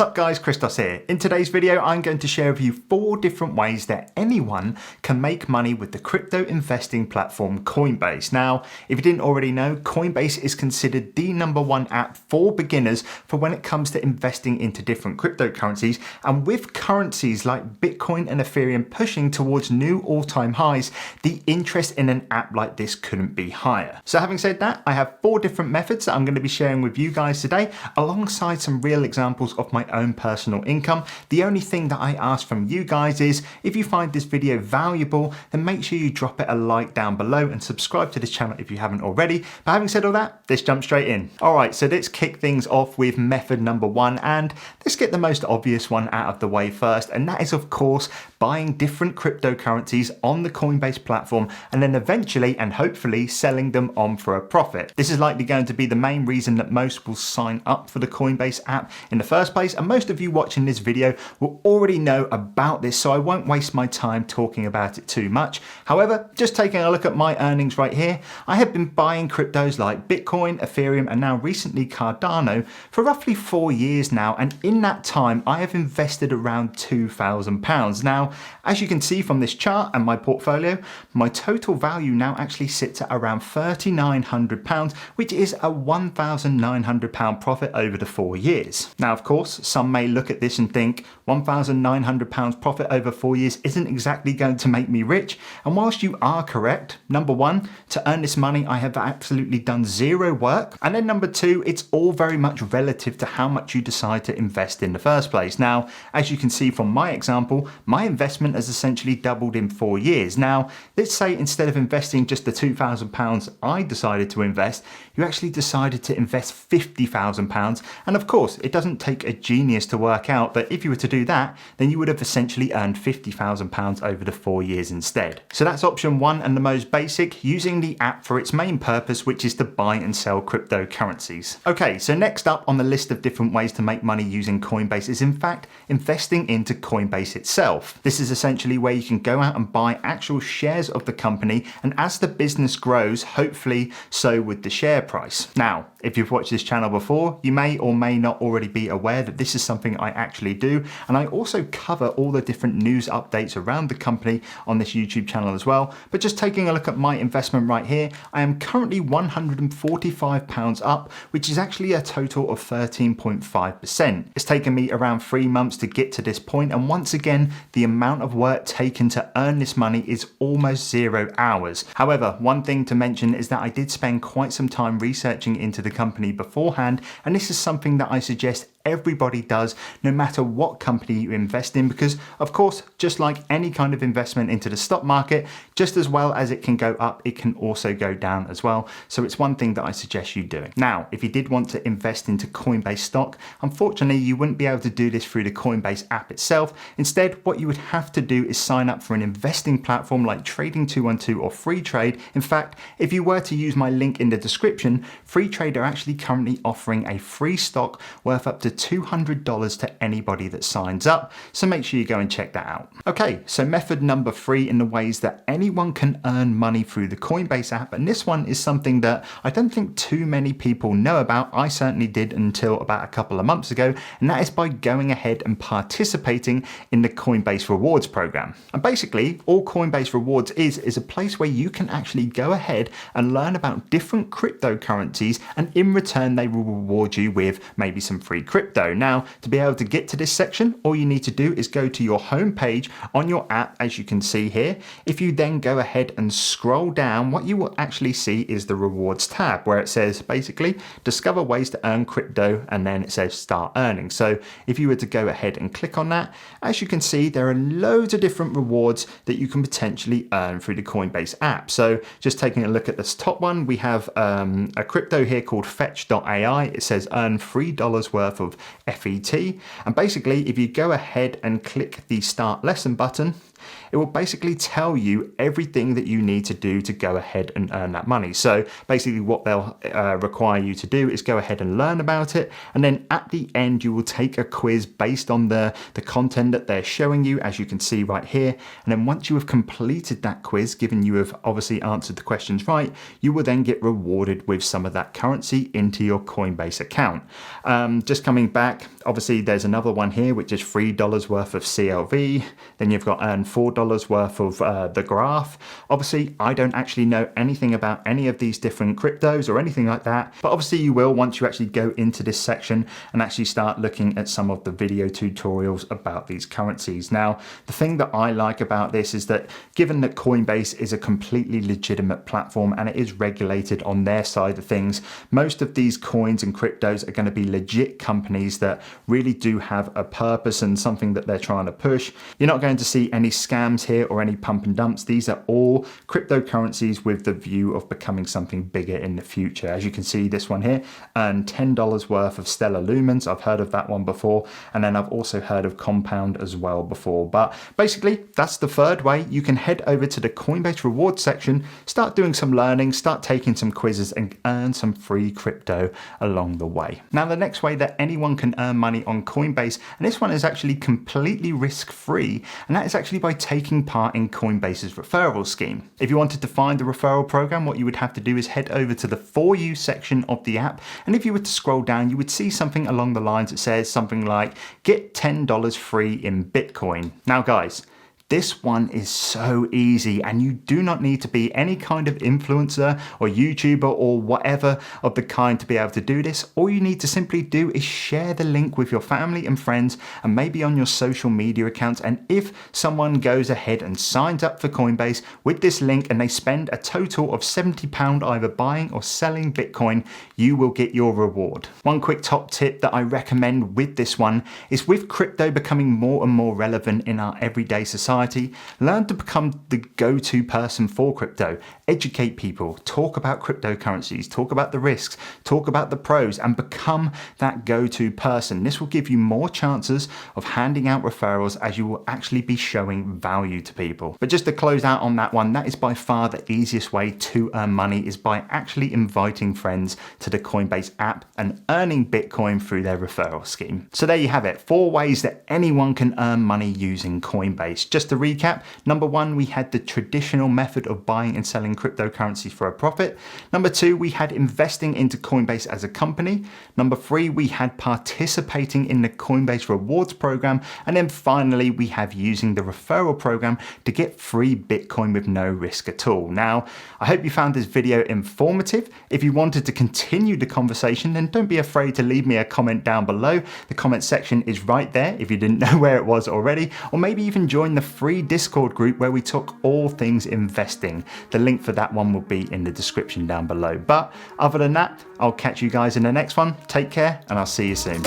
Sup guys, Christos here. In today's video, I'm going to share with you 4 different ways that anyone can make money with the crypto investing platform Coinbase. Now, if you didn't already know, Coinbase is considered the #1 app for beginners for when it comes to investing into different cryptocurrencies. And with currencies like Bitcoin and Ethereum pushing towards new all-time highs, the interest in an app like this couldn't be higher. So having said that, I have 4 different methods that I'm going to be sharing with you guys today, alongside some real examples of my own personal income. The only thing that I ask from you guys is, if you find this video valuable, then make sure you drop it a like down below and subscribe to this channel if you haven't already. But having said all that, let's jump straight in. Alright, so let's kick things off with method number 1, and let's get the most obvious one out of the way first, and that is of course buying different cryptocurrencies on the Coinbase platform and then eventually and hopefully selling them on for a profit. This is likely going to be the main reason that most will sign up for the Coinbase app in the first place, and most of you watching this video will already know about this, so I won't waste my time talking about it too much. However, just taking a look at my earnings right here, I have been buying cryptos like Bitcoin, Ethereum, and now recently Cardano for roughly 4 years now, and in that time I have invested around £2,000. Now, as you can see from this chart and my portfolio, my total value now actually sits at around £3,900, which is a £1,900 profit over the 4 years. Now, of course, some may look at this and think £1,900 profit over 4 years isn't exactly going to make me rich. And whilst you are correct, number 1, to earn this money, I have absolutely done zero work. And then number 2, it's all very much relative to how much you decide to invest in the first place. Now, as you can see from my example, my investment has essentially doubled in 4 years. Now, let's say instead of investing just the £2,000 I decided to invest, you actually decided to invest £50,000. And of course, it doesn't take a genius to work out that if you were to do that, then you would have essentially earned £50,000 over the 4 years instead. So that's option 1 and the most basic, using the app for its main purpose, which is to buy and sell cryptocurrencies. Okay, so next up on the list of different ways to make money using Coinbase is in fact investing into Coinbase itself. This is essentially where you can go out and buy actual shares of the company, and as the business grows, hopefully so with the share price. Now, if you've watched this channel before, you may or may not already be aware that this is something I actually do, and I also cover all the different news updates around the company on this YouTube channel as well. But just taking a look at my investment right here, I am currently £145 up, which is actually a total of 13.5%. It's taken me around 3 months to get to this point, and once again, the amount of work taken to earn this money is almost 0 hours. However, one thing to mention is that I did spend quite some time researching into the company beforehand, and this is something that I suggest everybody does, no matter what company you invest in, because of course, just like any kind of investment into the stock market, just as well as it can go up, it can also go down as well. So it's one thing that I suggest you doing. Now, if you did want to invest into Coinbase stock, unfortunately, you wouldn't be able to do this through the Coinbase app itself. Instead, what you would have to do is sign up for an investing platform like Trading 212 or Freetrade. In fact, if you were to use my link in the description, Freetrade are actually currently offering a free stock worth up to $200 to anybody that signs up, so make sure you go and check that out. Okay, so method number 3 in the ways that anyone can earn money through the Coinbase app, and this one is something that I don't think too many people know about. I certainly did until about a couple of months ago, and that is by going ahead and participating in the Coinbase Rewards program. And basically, all Coinbase Rewards is a place where you can actually go ahead and learn about different cryptocurrencies, and in return they will reward you with maybe some free crypto. Now, to be able to get to this section, all you need to do is go to your home page on your app, as you can see here. If you then go ahead and scroll down, what you will actually see is the rewards tab, where it says basically discover ways to earn crypto, and then it says start earning. So if you were to go ahead and click on that, as you can see, there are loads of different rewards that you can potentially earn through the Coinbase app. So just taking a look at this top one, we have a crypto here called fetch.ai. It says earn $3 worth of FET, and basically if you go ahead and click the start lesson button, it will basically tell you everything that you need to do to go ahead and earn that money. So basically what they'll require you to do is go ahead and learn about it, and then at the end you will take a quiz based on the content that they're showing you, as you can see right here. And then once you have completed that quiz, given you have obviously answered the questions right, you will then get rewarded with some of that currency into your Coinbase account. Just coming coming back, obviously there's another one here, which is $3 worth of CLV. Then you've got earn $4 worth of the graph. Obviously, I don't actually know anything about any of these different cryptos or anything like that, but obviously you will once you actually go into this section and actually start looking at some of the video tutorials about these currencies. Now, the thing that I like about this is that given that Coinbase is a completely legitimate platform and it is regulated on their side of things, most of these coins and cryptos are going to be legit companies that really do have a purpose and something that they're trying to push. You're not going to see any scams here or any pump and dumps. These are all cryptocurrencies with the view of becoming something bigger in the future. As you can see, this one here, earn $10 worth of Stellar Lumens. I've heard of that one before. And then I've also heard of Compound as well before. But basically, that's the third way. You can head over to the Coinbase rewards section, start doing some learning, start taking some quizzes and earn some free crypto along the way. Now, the next way that anyone can earn money on Coinbase, and this one is actually completely risk-free, and that is actually by taking part in Coinbase's referral scheme. If you wanted to find the referral program, what you would have to do is head over to the For You section of the app, and if you were to scroll down, you would see something along the lines that says something like, get $10 free in Bitcoin. Now guys, this one is so easy and you do not need to be any kind of influencer or YouTuber or whatever of the kind to be able to do this. All you need to simply do is share the link with your family and friends and maybe on your social media accounts. And if someone goes ahead and signs up for Coinbase with this link and they spend a total of £70 either buying or selling Bitcoin, you will get your reward. One quick top tip that I recommend with this one is with crypto becoming more and more relevant in our everyday society, learn to become the go-to person for crypto. Educate people, talk about cryptocurrencies, talk about the risks, talk about the pros, and become that go-to person. This will give you more chances of handing out referrals as you will actually be showing value to people. But just to close out on that one, that is by far the easiest way to earn money is by actually inviting friends to the Coinbase app and earning Bitcoin through their referral scheme. So there you have it, 4 ways that anyone can earn money using Coinbase. Just to recap, number 1, we had the traditional method of buying and selling cryptocurrencies for a profit. Number 2, we had investing into Coinbase as a company. Number 3, we had participating in the Coinbase rewards program. And then finally, we have using the referral program to get free Bitcoin with no risk at all. Now, I hope you found this video informative. If you wanted to continue the conversation, then don't be afraid to leave me a comment down below. The comment section is right there if you didn't know where it was already, or maybe even join the free Discord group where we talk all things investing. The link for that one will be in the description down below. But other than that, I'll catch you guys in the next one. Take care and I'll see you soon.